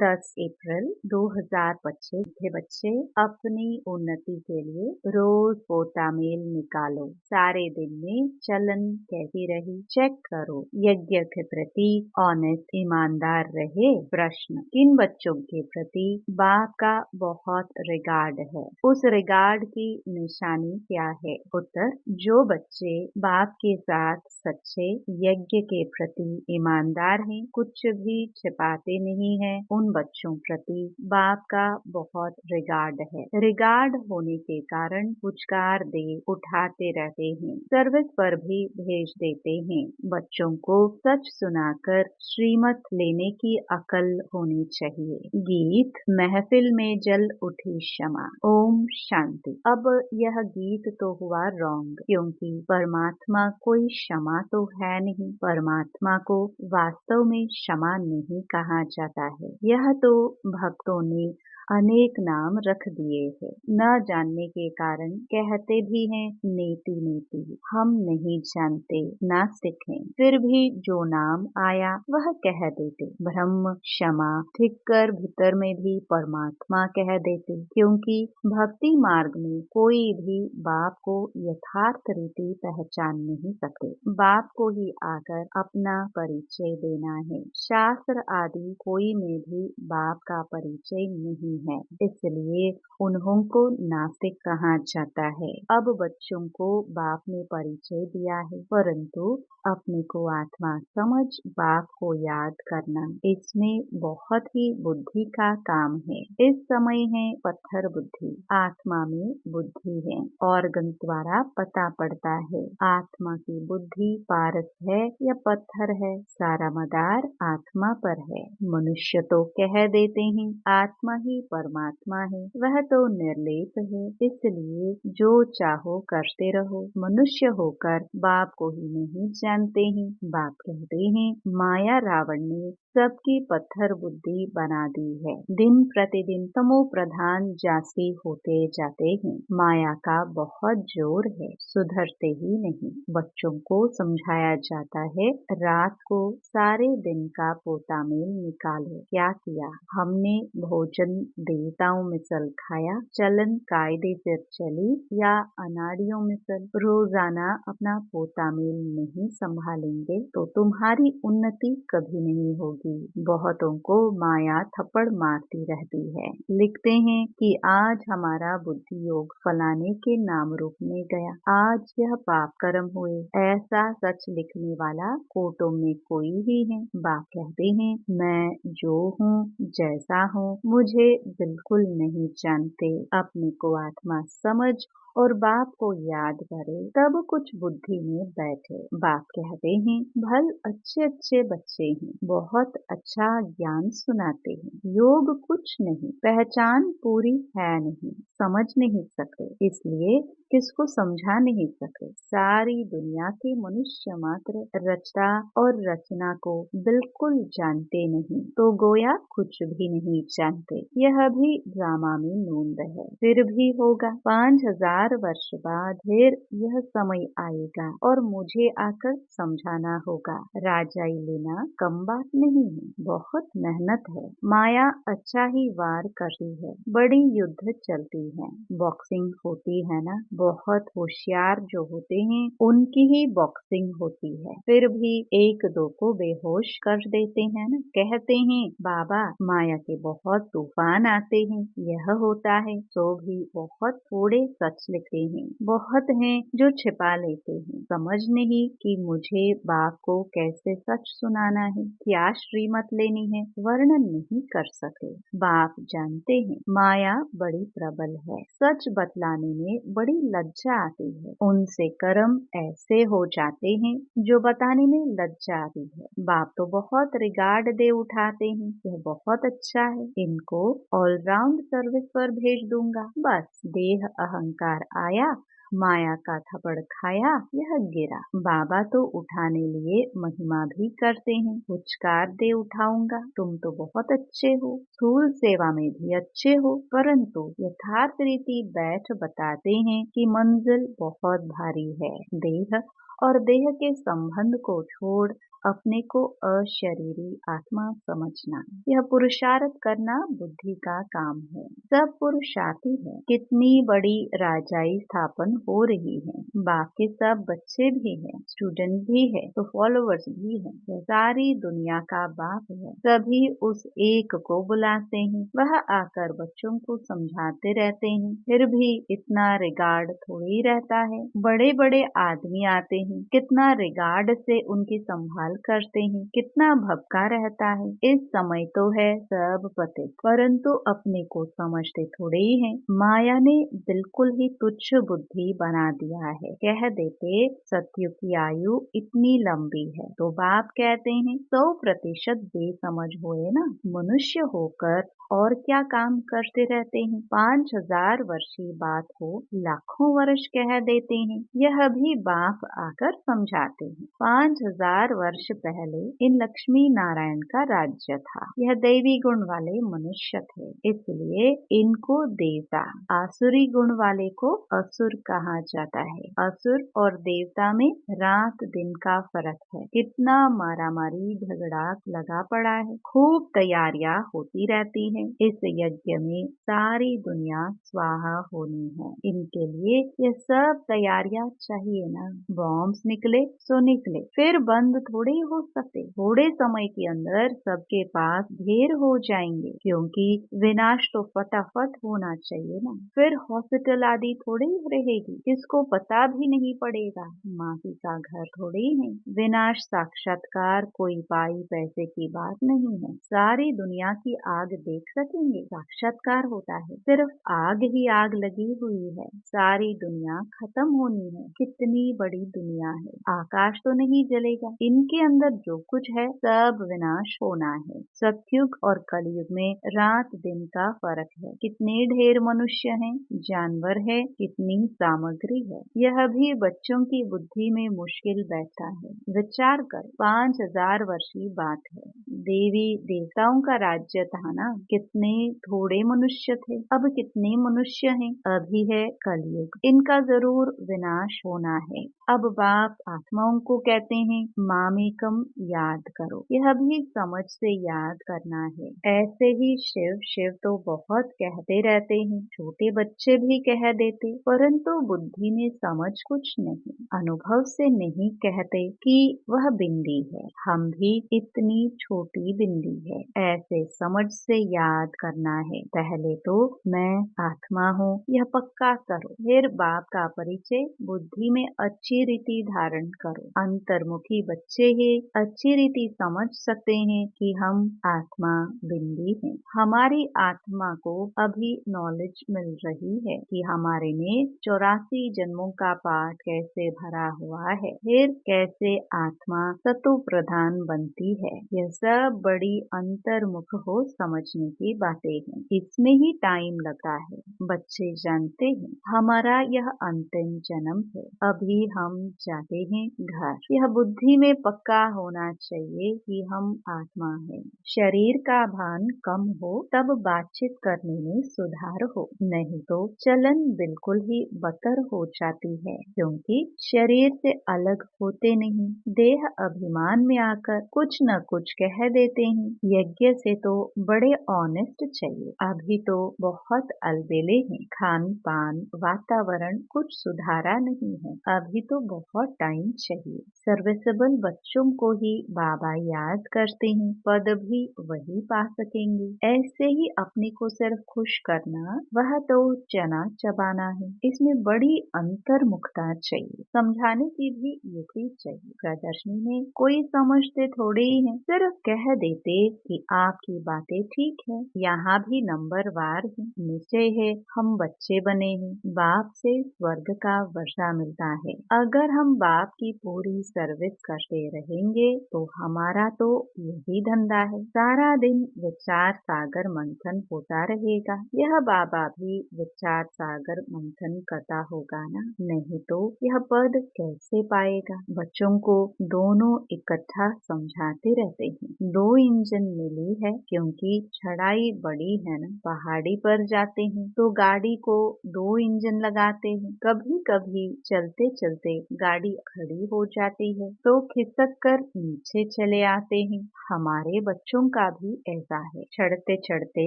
10 अप्रैल 2025 के बच्चे अपनी उन्नति के लिए रोज पोता मेल निकालो। सारे दिन में चलन कैसी रही चेक करो। यज्ञ के प्रति ऑनेस्ट ईमानदार रहे। प्रश्न, किन बच्चों के प्रति बाप का बहुत रिगार्ड है? उस रिगार्ड की निशानी क्या है? उत्तर, जो बच्चे बाप के साथ सच्चे, यज्ञ के प्रति ईमानदार हैं, कुछ भी छिपाते नहीं हैं, उन बच्चों प्रति बाप का बहुत रिगार्ड है। रिगार्ड होने के कारण पुचकार दे उठाते रहते हैं, सर्विस पर भी भेज देते हैं। बच्चों को सच सुनाकर श्रीमत लेने की अकल होनी चाहिए। गीत, महफिल में जल उठी क्षमा। ओम शांति। अब यह गीत तो हुआ रॉन्ग, क्योंकि परमात्मा कोई क्षमा तो है नहीं। परमात्मा को वास्तव में क्षमा नहीं कहा जाता है। यह तो भक्तों ने अनेक नाम रख दिए हैं। न जानने के कारण कहते भी हैं नेति नेति। हम नहीं जानते, नास्तिक हैं, फिर भी जो नाम आया वह कह देते। ब्रह्म, क्षमा, ठीक कर भीतर में भी परमात्मा कह देते, क्योंकि भक्ति मार्ग में कोई भी बाप को यथार्थ रीति पहचान नहीं सकते। बाप को ही आकर अपना परिचय देना है। शास्त्र आदि कोई में भी बाप का परिचय नहीं है, इसलिए उन्हों को नास्तिक कहा जाता है। अब बच्चों को बाप ने परिचय दिया है, परंतु अपने को आत्मा समझ बाप को याद करना, इसमें बहुत ही बुद्धि का काम है। इस समय है पत्थर बुद्धि, आत्मा में बुद्धि है। ऑर्गन द्वारा पता पड़ता है आत्मा की बुद्धि पारस है या पत्थर है। सारा मदार आत्मा पर है। मनुष्य तो कह देते हैं आत्मा ही परमात्मा है, वह तो निर्लेप है, इसलिए जो चाहो करते रहो। मनुष्य होकर बाप को ही नहीं जानते हैं। बाप कहते हैं माया रावण ने सबकी पत्थर बुद्धि बना दी है। दिन प्रतिदिन तमो प्रधान जासी होते जाते हैं। माया का बहुत जोर है, सुधरते ही नहीं। बच्चों को समझाया जाता है रात को सारे दिन का पोता मेल निकालो। क्या किया हमने? भोजन देवताओं मिसल खाया, चलन कायदे से चली या अनाड़ियों मिसल। रोजाना अपना पोता मेल नहीं संभालेंगे तो तुम्हारी उन्नति कभी नहीं होगी। बहुतों को माया थप्पड़ मारती रहती है। लिखते हैं कि आज हमारा बुद्धि योग फलाने के नाम रूप में गया, आज यह पाप कर्म हुए। ऐसा सच लिखने वाला कोटों में कोई ही है। बाप कहते हैं मैं जो हूँ, जैसा हूँ, मुझे बिल्कुल नहीं जानते। अपने को आत्मा समझ और बाप को याद करे, तब कुछ बुद्धि में बैठे। बाप कहते हैं भल अच्छे अच्छे बच्चे हैं, बहुत अच्छा ज्ञान सुनाते हैं। योग कुछ नहीं, पहचान पूरी है नहीं, समझ नहीं सकते, इसलिए किसको समझा नहीं सके। सारी दुनिया के मनुष्य मात्र रचना और रचना को बिल्कुल जानते नहीं, तो गोया कुछ भी नहीं जानते। यह भी ड्रामा में नूंद है, फिर भी होगा। 5000 वर्ष बाद फिर यह समय आएगा और मुझे आकर समझाना होगा। राजाई लेना कम बात नहीं है, बहुत मेहनत है। माया अच्छा ही वार करती है, बड़ी युद्ध चलती है, बॉक्सिंग होती है ना। बहुत होशियार जो होते हैं उनकी ही बॉक्सिंग होती है, फिर भी एक दो को बेहोश कर देते हैं ना। कहते हैं बाबा माया के बहुत तूफान आते हैं, यह होता है, तो भी बहुत थोड़े सच लिखते हैं। बहुत हैं जो छिपा लेते हैं। समझ नहीं कि मुझे बाप को कैसे सच सुनाना है, क्या श्रीमत लेनी है, वर्णन नहीं कर सके। बाप जानते हैं माया बड़ी प्रबल है, सच बतलाने में बड़ी लज्जा आती है। उनसे कर्म ऐसे हो जाते हैं जो बताने में लज्जा आती है। बाप तो बहुत रिगार्ड दे उठाते हैं, यह बहुत अच्छा है, इनको ऑलराउंड सर्विस पर भेज दूंगा। बस देह अहंकार आया, माया का थप्पड़ खाया, यह गिरा। बाबा तो उठाने लिए महिमा भी करते हैं, पुचकार दे उठाऊंगा, तुम तो बहुत अच्छे हो, स्थूल सेवा में भी अच्छे हो, परंतु यथार्थ रीति बैठ बताते हैं कि मंजिल बहुत भारी है। देह और देह के संबंध को छोड़ अपने को अशरीरी आत्मा समझना। यह पुरुषार्थ करना बुद्धि का काम है। सब पुरुषार्थी है। कितनी बड़ी राजाई स्थापन हो रही है। बाकी सब बच्चे भी हैं, स्टूडेंट भी है, तो फॉलोवर्स भी हैं। यह सारी दुनिया का बाप है। सभी उस एक को बुलाते हैं। वह आकर बच्चों को समझाते रहते हैं। फिर भी इतना रिगार्ड थोड़ी रहता है। बड़े बड़े आदमी आते हैं, कितना रिगार्ड से उनकी संभाल करते हैं, कितना भपका रहता है। इस समय तो है सब पते, परंतु अपने को समझते थोड़े ही हैं। माया ने बिल्कुल ही तुच्छ बुद्धि बना दिया है। कह देते सतयुग की आयु इतनी लंबी है, तो बाप कहते हैं 100% बेसमझ हुए ना। मनुष्य होकर और क्या काम करते रहते हैं। 5000 वर्ष की बात को लाखों वर्ष कह देते हैं। यह भी बाप आकर समझाते हैं। 5000 वर्ष पहले इन लक्ष्मी नारायण का राज्य था। यह दैवी गुण वाले मनुष्य थे, इसलिए इनको देवता, आसुरी गुण वाले को असुर कहा जाता है। असुर और देवता में रात दिन का फर्क है। कितना मारामारी झगड़ा लगा पड़ा है। खूब तैयारियां होती रहती हैं। इस यज्ञ में सारी दुनिया स्वाहा होनी है। इनके लिए ये सब तैयारियां चाहिए ना। बॉम्ब्स निकले सो निकले, फिर बंद थोड़े हो सकते। थोड़े समय के अंदर सबके पास ढेर हो जाएंगे, क्योंकि विनाश तो फटाफट होना चाहिए ना। फिर हॉस्पिटल आदि थोड़ी रहेगी, किसको पता भी नहीं पड़ेगा। माफी का घर थोड़ी है। विनाश साक्षात्कार कोई पाई पैसे की बात नहीं है। सारी दुनिया की आग देख सकेंगे, साक्षात्कार होता है। सिर्फ आग ही आग लगी हुई है। सारी दुनिया खत्म होनी है। कितनी बड़ी दुनिया है। आकाश तो नहीं जलेगा। इनके अंदर जो कुछ है सब विनाश होना है। सतयुग और कलयुग में रात दिन का फर्क है। कितने ढेर मनुष्य हैं, जानवर है, कितनी सामग्री है। यह भी बच्चों की बुद्धि में मुश्किल बैठता है। विचार कर, 5000 वर्ष की बात है। देवी देवताओं का राज्य था ना। कितने थोड़े मनुष्य थे, अब कितने मनुष्य हैं। अभी है कलयुग, इनका जरूर विनाश होना है। अब बाप आत्माओं को कहते हैं मामेकम याद करो। यह भी समझ से याद करना है। ऐसे ही शिव शिव तो बहुत कहते रहते हैं, छोटे बच्चे भी कह देते, परंतु बुद्धि में समझ कुछ नहीं। अनुभव से नहीं कहते कि वह बिंदी है। हम भी इतनी छोटी बिंदी है। ऐसे समझ से याद करना है। पहले तो मैं आत्मा हूँ, यह पक्का करो। फिर बाप का परिचय बुद्धि में अच्छी रीति धारण करो। अंतर्मुखी बच्चे ही अच्छी रीति समझ सकते हैं कि हम आत्मा बिंदी हैं। हमारी आत्मा को अभी नॉलेज मिल रही है कि हमारे में 84 जन्मों का पाठ कैसे भरा हुआ है, फिर कैसे आत्मा सतो प्रधान बनती है। यह सब बड़ी अंतर्मुख हो समझने की बातें हैं। इसमें ही टाइम लगता है। बच्चे जानते हैं हमारा यह अंतिम जन्म है। अभी हम जाते हैं घर। यह बुद्धि में पक्का होना चाहिए कि हम आत्मा हैं। शरीर का भान कम हो तब बातचीत करने में सुधार हो, नहीं तो चलन बिल्कुल ही बतर हो जाती है। क्योंकि शरीर से अलग होते नहीं, देह अभिमान में आकर कुछ न कुछ कह देते हैं। यज्ञ से तो बड़े ऑनेस्ट चाहिए। अभी तो बहुत अलबेले हैं। खान पान वातावरण कुछ सुधारा नहीं है। अभी तो बहुत टाइम चाहिए। सर्विसेबल बच्चों को ही बाबा याद करते हैं, पद भी वही पा सकेंगे। ऐसे ही अपने को सिर्फ खुश करना, वह तो चना चबाना है। इसमें बड़ी अंतर्मुखता चाहिए। समझाने की भी युक्ति चाहिए। प्रदर्शनी में कोई समझते थोड़े ही है, सिर्फ कह देते कि आपकी बातें ठीक है। यहाँ भी नंबर वार है, निश्चय है हम बच्चे बने हैं। बाप से स्वर्ग का वर्षा मिलता है। अगर हम बाप की पूरी सर्विस करते रहेंगे तो हमारा तो यही धंधा है। सारा दिन विचार सागर मंथन होता रहेगा। यह बाबा भी विचार सागर मंथन करता होगा ना, नहीं तो यह पद कैसे पाएगा। बच्चों को दोनों इकट्ठा समझाते रहते हैं। 2 इंजन मिली है, क्योंकि चढ़ाई बड़ी है ना। पहाड़ी पर जाते हैं तो गाड़ी को 2 इंजन लगाते हैं। कभी कभी चलते चलते गाड़ी खड़ी हो जाती है तो खिसक लटक कर नीचे चले आते हैं। हमारे बच्चों का भी ऐसा है, चढ़ते चढ़ते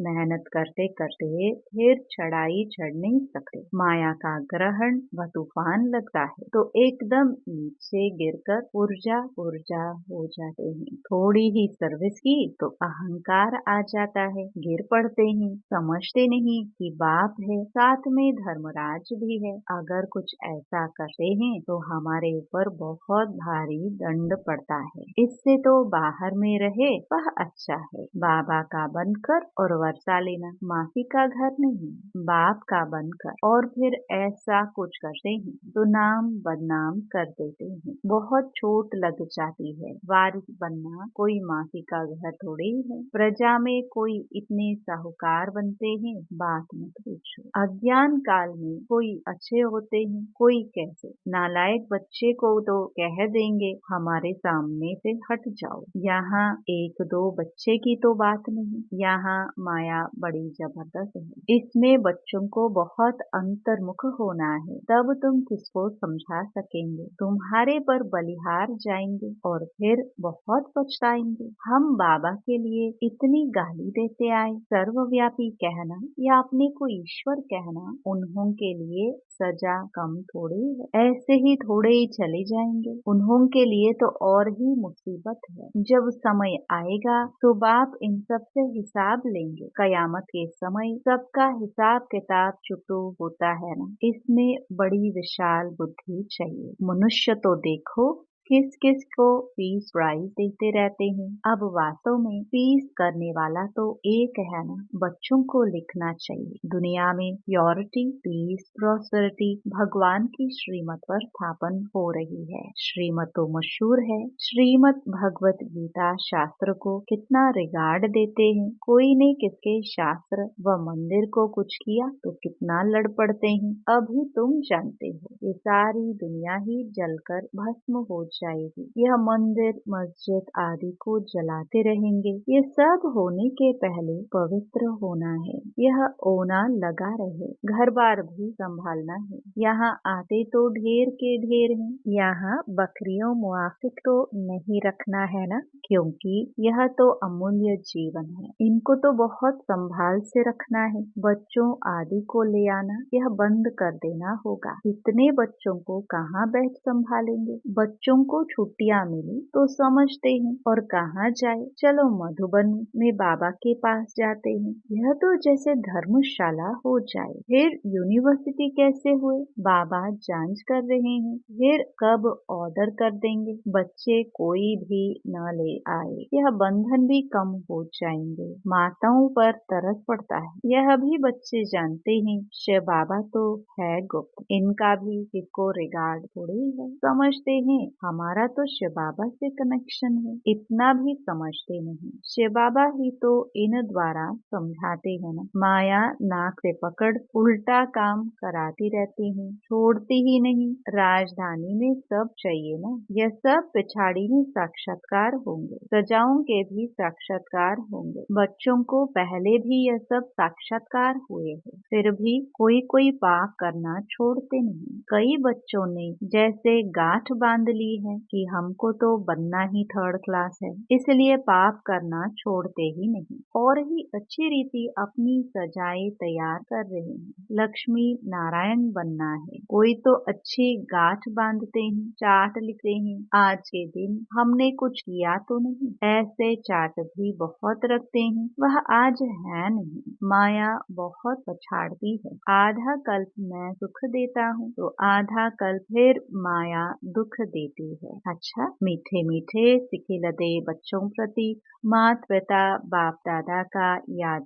मेहनत करते करते फिर चढ़ाई चढ़ नहीं सकते। माया का ग्रहण व तूफान लगता है तो एकदम नीचे गिरकर पुर्जा पुर्जा हो जाते हैं। थोड़ी ही सर्विस की तो अहंकार आ जाता है, गिर पड़ते हैं। समझते नहीं कि बाप है, साथ में धर्मराज भी है। अगर कुछ ऐसा करते हैं तो हमारे ऊपर बहुत भारी दंड पड़ता है। इससे तो बाहर में रहे वह अच्छा है। बाबा का बनकर और वर्षा लेना, माफी का घर नहीं, बाप का बनकर और फिर ऐसा कुछ करते हैं तो नाम बदनाम कर देते हैं। बहुत चोट लग जाती है। वारिस बनना कोई माफी का घर थोड़ी है। प्रजा में कोई इतने साहूकार बनते हैं, बात मत पूछो। अज्ञान काल में कोई अच्छे होते हैं, कोई कैसे। नालायक बच्चे को तो कह देंगे हमारे सामने से हट जाओ। यहाँ एक दो बच्चे की तो बात नहीं, यहाँ माया बड़ी जबरदस्त है। इसमें बच्चों को बहुत अंतर्मुख होना है, तब तुम किसको समझा सकेंगे। तुम्हारे पर बलिहार जाएंगे और फिर बहुत पछताएंगे। हम बाबा के लिए इतनी गाली देते आए, सर्वव्यापी कहना या अपने को ईश्वर कहना उन्हों के लिए सजा कम थोड़ी है। ऐसे ही थोड़े ही चले जाएंगे, उन्हों के लिए तो और ही मुसीबत है। जब समय आएगा तो बाप इन सब से हिसाब लेंगे। कयामत के समय सबका हिसाब किताब चुकतो होता है ना। इसमें बड़ी विशाल बुद्धि चाहिए। मनुष्य तो देखो किस किस को फीस प्राइज देते रहते हैं। अब वास्तव में फीस करने वाला तो एक है ना। बच्चों को लिखना चाहिए, दुनिया में प्योरिटी, पीस, प्रॉस्पेरिटी भगवान की श्रीमत पर स्थापन हो रही है। श्रीमत तो मशहूर है। श्रीमत भगवत गीता शास्त्र को कितना रिगार्ड देते हैं। कोई ने किसके शास्त्र व मंदिर को कुछ किया तो कितना लड़ पड़ते हैं। अभी तुम जानते हो ये सारी दुनिया ही जलकर भस्म हो जाएगी। यह मंदिर मस्जिद आदि को जलाते रहेंगे। ये सब होने के पहले पवित्र होना है। यह ओना लगा रहे, घर बार भी संभालना है। यहाँ आते तो ढेर के ढेर हैं। यहाँ बकरियों मुआफिक तो नहीं रखना है ना, क्योंकि यह तो अमूल्य जीवन है। इनको तो बहुत संभाल से रखना है। बच्चों आदि को ले आना यह बंद कर देना होगा। इतने बच्चों को कहाँ बैठ संभालेंगे। बच्चों को छुट्टियां मिली तो समझते हैं और कहाँ जाए। चलो मधुबन में बाबा के पास जाते हैं। यह तो जैसे धर्मशाला हो जाए। फिर यूनिवर्सिटी कैसे हुए, बाबा जांच कर रहे हैं। फिर कब ऑर्डर कर देंगे बच्चे कोई भी न ले आए। यह बंधन भी कम हो जाएंगे। माताओं पर तरस पड़ता है। यह भी बच्चे जानते हैं शिव बाबा तो है गुप्त, इनका भी किसको रिगार्ड थोड़ी है। समझते हैं हमारा तो शिव बाबा से कनेक्शन है, इतना भी समझते नहीं। शिव बाबा ही तो इन द्वारा समझाते हैं ना। माया नाक से पकड़ उल्टा काम कराती रहती है, छोड़ती ही नहीं। राजधानी में सब चाहिए ना। यह सब पिछाड़ी में साक्षात्कार होंगे, सजाओं के भी साक्षात्कार होंगे। बच्चों को पहले भी यह सब साक्षात्कार हुए हैं, फिर भी कोई कोई पाप करना छोड़ते नहीं। कई बच्चों ने जैसे गांठ बांध ली है कि हमको तो बनना ही थर्ड क्लास है, इसलिए पाप करना छोड़ते ही नहीं। और ही अच्छी रीति अपनी सजाएं तैयार कर रहे हैं। लक्ष्मी नारायण बनना है, कोई तो अच्छी गांठ बांधते हैं, चार्ट लिखते हैं। आज के दिन हमने कुछ किया तो नहीं, ऐसे चार्ट भी बहुत रखते हैं, वह आज है नहीं। माया बहुत पछाड़ती है। आधा कल्प मैं सुख देता हूँ तो आधा कल्प फिर माया दुख देती है। अच्छा, मीठे मीठे सिखिलदे बच्चों प्रति माता पिता बाप दादा का याद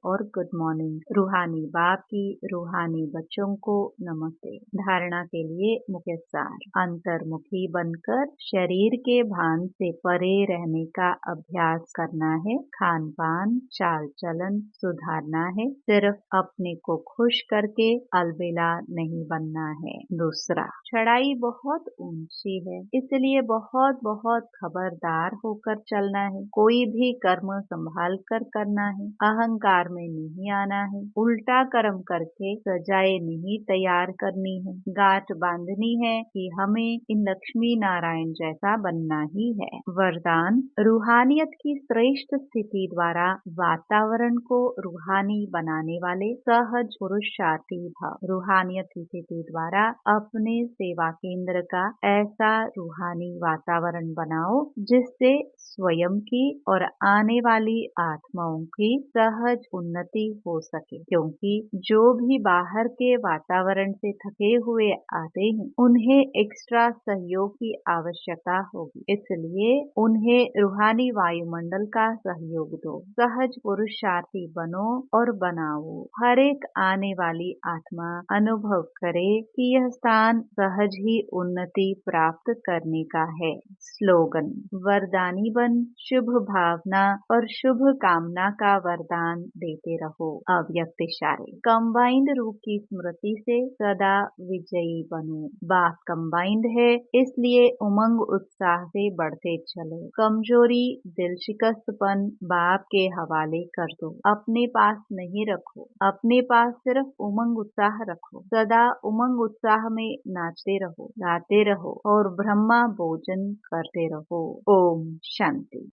और गुड मॉर्निंग। रूहानी बाप की रूहानी बच्चों को नमस्ते। धारणा के लिए मुख्य सार, अंतर्मुखी बनकर शरीर के भान से परे रहने का अभ्यास करना है। खान पान चाल चलन सुधारना है। सिर्फ अपने को खुश करके अलबेला नहीं बनना है। दूसरा, चढ़ाई बहुत ऊंची है, इसलिए बहुत बहुत खबरदार होकर चलना है। कोई भी कर्म संभाल कर करना है। अहंकार में नहीं आना है। उल्टा कर्म करके सजाएं नहीं तैयार करनी है। गांठ बांधनी है कि हमें इन लक्ष्मी नारायण जैसा बनना ही है। वरदान, रूहानियत की श्रेष्ठ स्थिति द्वारा वातावरण को रूहानी बनाने वाले सहज पुरुषार्थी भव। रूहानियत की स्थिति द्वारा अपने सेवा केंद्र का ऐसा रूहानी वातावरण बनाओ जिससे स्वयं की और आने वाली आत्माओं की सहज उन्नति हो सके, क्योंकि जो भी बाहर के वातावरण से थके हुए आते हैं उन्हें एक्स्ट्रा सहयोग की आवश्यकता होगी। इसलिए उन्हें रूहानी वायुमंडल का सहयोग दो। सहज पुरुषार्थी बनो और बनाओ। हर एक आने वाली आत्मा अनुभव करे कि यह स्थान सहज ही उन्नति प्राप्त करने का है। स्लोगन, वरदानी बन शुभ भावना और शुभ कामना का वरदान देते रहो। अव्यक्त इशारे, कंबाइंड रूप की स्मृति से सदा विजयी बनो। बात कंबाइंड है, इसलिए उमंग उत्साह से बढ़ते चलो। कमजोरी, दिल शिकस्तपन बाप के हवाले कर दो। अपने पास नहीं रखो। अपने पास सिर्फ उमंग उत्साह रखो। सदा उमंग उत्साह में नाचते रहो, गाते रहो और ब्रह्मा भोजन करते रहो। ओम शांति।